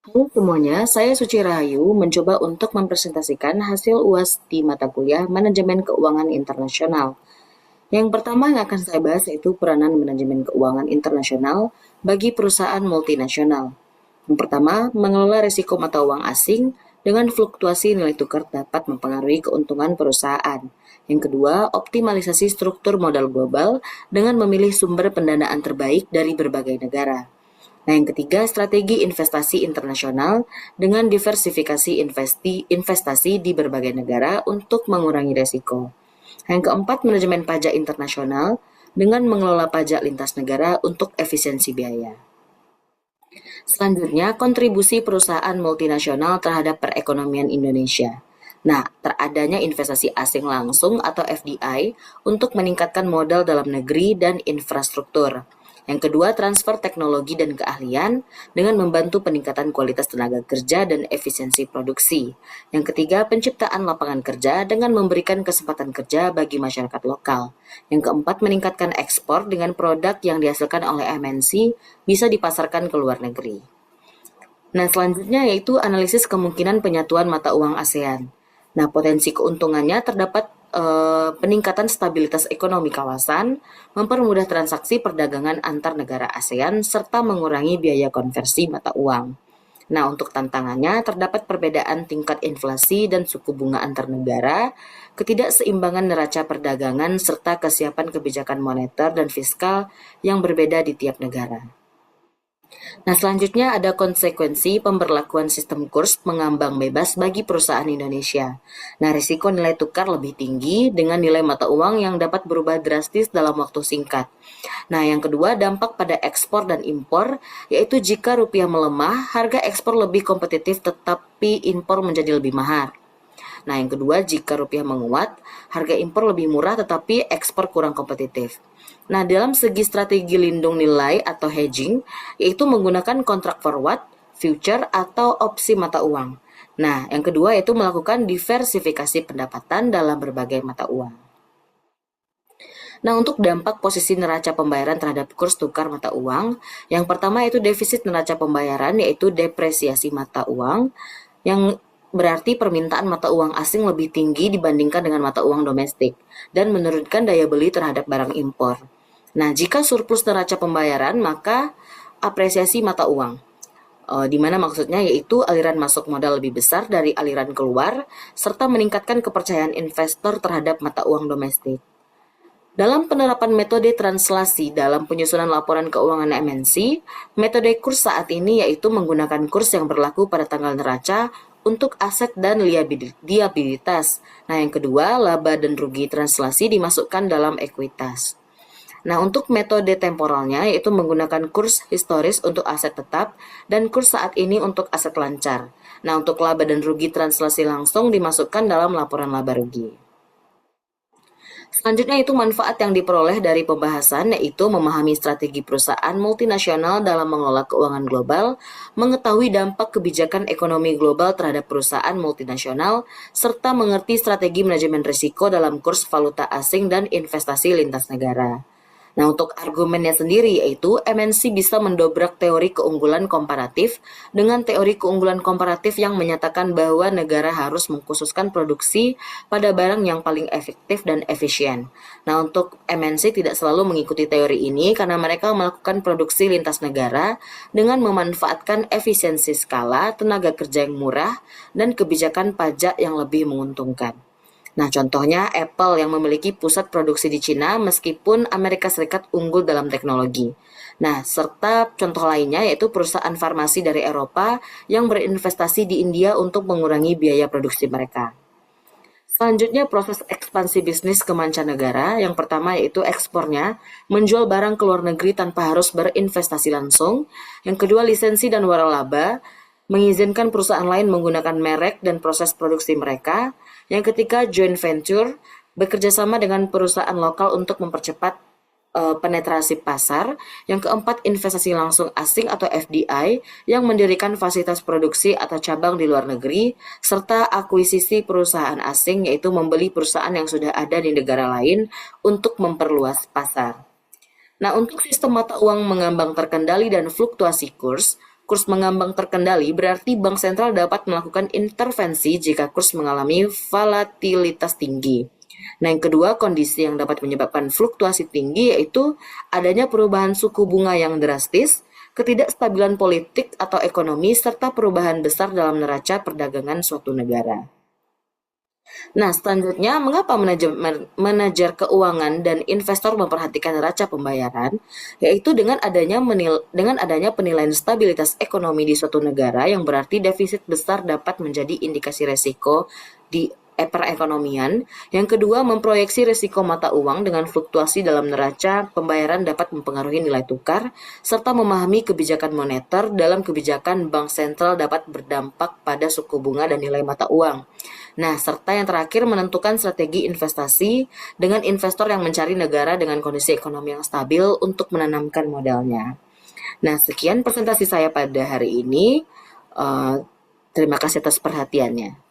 Halo semuanya, saya Suci Rahayu mencoba untuk mempresentasikan hasil UAS di mata kuliah Manajemen Keuangan Internasional. Yang pertama yang akan saya bahas yaitu peranan manajemen keuangan internasional bagi perusahaan multinasional. Yang pertama, mengelola risiko mata uang asing dengan fluktuasi nilai tukar dapat mempengaruhi keuntungan perusahaan. Yang kedua, optimalisasi struktur modal global dengan memilih sumber pendanaan terbaik dari berbagai negara. Nah, yang ketiga, strategi investasi internasional dengan diversifikasi investasi di berbagai negara untuk mengurangi resiko. Yang keempat, manajemen pajak internasional dengan mengelola pajak lintas negara untuk efisiensi biaya. Selanjutnya, kontribusi perusahaan multinasional terhadap perekonomian Indonesia. Nah, teradanya investasi asing langsung atau FDI untuk meningkatkan modal dalam negeri dan infrastruktur. Yang kedua, transfer teknologi dan keahlian dengan membantu peningkatan kualitas tenaga kerja dan efisiensi produksi. Yang ketiga, penciptaan lapangan kerja dengan memberikan kesempatan kerja bagi masyarakat lokal. Yang keempat, meningkatkan ekspor dengan produk yang dihasilkan oleh MNC bisa dipasarkan ke luar negeri. Nah, selanjutnya yaitu analisis kemungkinan penyatuan mata uang ASEAN. Nah, potensi keuntungannya terdapat peningkatan stabilitas ekonomi kawasan, mempermudah transaksi perdagangan antar negara ASEAN, serta mengurangi biaya konversi mata uang. Nah, untuk tantangannya terdapat perbedaan tingkat inflasi dan suku bunga antar negara, ketidakseimbangan neraca perdagangan, serta kesiapan kebijakan moneter dan fiskal yang berbeda di tiap negara. Nah, selanjutnya ada konsekuensi pemberlakuan sistem kurs mengambang bebas bagi perusahaan Indonesia. Nah, risiko nilai tukar lebih tinggi dengan nilai mata uang yang dapat berubah drastis dalam waktu singkat. Nah, yang kedua, dampak pada ekspor dan impor, yaitu jika rupiah melemah, harga ekspor lebih kompetitif tetapi impor menjadi lebih mahal. Nah, yang kedua, jika rupiah menguat, harga impor lebih murah tetapi ekspor kurang kompetitif. Nah, dalam segi strategi lindung nilai atau hedging, yaitu menggunakan kontrak forward, future, atau opsi mata uang. Nah, yang kedua yaitu melakukan diversifikasi pendapatan dalam berbagai mata uang. Nah, untuk dampak posisi neraca pembayaran terhadap kurs tukar mata uang, yang pertama yaitu defisit neraca pembayaran, yaitu depresiasi mata uang, yang berarti permintaan mata uang asing lebih tinggi dibandingkan dengan mata uang domestik, dan menurunkan daya beli terhadap barang impor. Nah, jika surplus neraca pembayaran, maka apresiasi mata uang. Di mana maksudnya yaitu aliran masuk modal lebih besar dari aliran keluar, serta meningkatkan kepercayaan investor terhadap mata uang domestik. Dalam penerapan metode translasi dalam penyusunan laporan keuangan MNC, metode kurs saat ini yaitu menggunakan kurs yang berlaku pada tanggal neraca untuk aset dan liabilitas. Nah, yang kedua, laba dan rugi translasi dimasukkan dalam ekuitas. Nah, untuk metode temporalnya yaitu menggunakan kurs historis untuk aset tetap dan kurs saat ini untuk aset lancar. Nah, untuk laba dan rugi translasi langsung dimasukkan dalam laporan laba rugi. Selanjutnya itu manfaat yang diperoleh dari pembahasan yaitu memahami strategi perusahaan multinasional dalam mengelola keuangan global, mengetahui dampak kebijakan ekonomi global terhadap perusahaan multinasional, serta mengerti strategi manajemen risiko dalam kurs valuta asing dan investasi lintas negara. Nah, untuk argumennya sendiri yaitu MNC bisa mendobrak teori keunggulan komparatif dengan teori keunggulan komparatif yang menyatakan bahwa negara harus mengkhususkan produksi pada barang yang paling efektif dan efisien. Nah, untuk MNC tidak selalu mengikuti teori ini karena mereka melakukan produksi lintas negara dengan memanfaatkan efisiensi skala, tenaga kerja yang murah, dan kebijakan pajak yang lebih menguntungkan. Nah, contohnya Apple yang memiliki pusat produksi di Cina meskipun Amerika Serikat unggul dalam teknologi. Nah, serta contoh lainnya yaitu perusahaan farmasi dari Eropa yang berinvestasi di India untuk mengurangi biaya produksi mereka. Selanjutnya proses ekspansi bisnis ke mancanegara. Yang pertama yaitu ekspornya, menjual barang ke luar negeri tanpa harus berinvestasi langsung. Yang kedua lisensi dan waralaba, mengizinkan perusahaan lain menggunakan merek dan proses produksi mereka. Yang ketiga, joint venture, bekerja sama dengan perusahaan lokal untuk mempercepat penetrasi pasar. Yang keempat, investasi langsung asing atau FDI yang mendirikan fasilitas produksi atau cabang di luar negeri, serta akuisisi perusahaan asing yaitu membeli perusahaan yang sudah ada di negara lain untuk memperluas pasar. Nah, untuk sistem mata uang mengambang terkendali dan fluktuasi kurs, kurs mengambang terkendali berarti bank sentral dapat melakukan intervensi jika kurs mengalami volatilitas tinggi. Nah, yang kedua, kondisi yang dapat menyebabkan fluktuasi tinggi yaitu adanya perubahan suku bunga yang drastis, ketidakstabilan politik atau ekonomi, serta perubahan besar dalam neraca perdagangan suatu negara. Nah, selanjutnya, mengapa manajer keuangan dan investor memperhatikan neraca pembayaran? Yaitu dengan adanya penilaian stabilitas ekonomi di suatu negara yang berarti defisit besar dapat menjadi indikasi resiko di perekonomian. Yang kedua, memproyeksi risiko mata uang dengan fluktuasi dalam neraca pembayaran dapat mempengaruhi nilai tukar, serta memahami kebijakan moneter dalam kebijakan bank sentral dapat berdampak pada suku bunga dan nilai mata uang. Nah, serta yang terakhir menentukan strategi investasi dengan investor yang mencari negara dengan kondisi ekonomi yang stabil untuk menanamkan modalnya. Nah, sekian presentasi saya pada hari ini. Terima kasih atas perhatiannya.